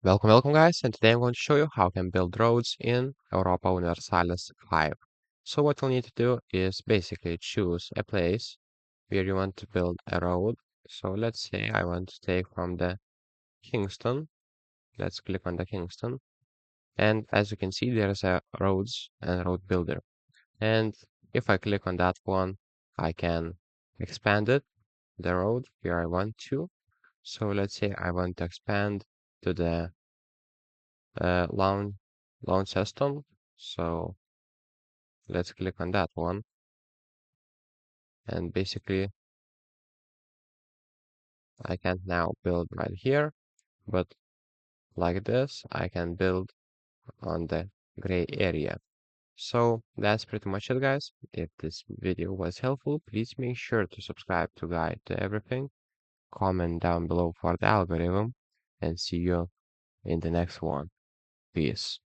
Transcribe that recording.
Welcome guys, and today I'm going to show you how you can build roads in Europa Universalis 5. So what you'll need to do is basically choose a place where you want to build a road. So let's say I want to take from the Kingston. Let's click on the Kingston. And as you can see, there's a roads and road builder. And if I click on that one, I can expand it, the road where I want to. So let's say I want to expand to the launch system. So let's click on that one. And basically, I can't now build right here, but like this, I can build on the gray area. So that's pretty much it, guys. If this video was helpful, please make sure to subscribe to Guide to Everything. Comment down below for the algorithm, and see you in the next one. Peace.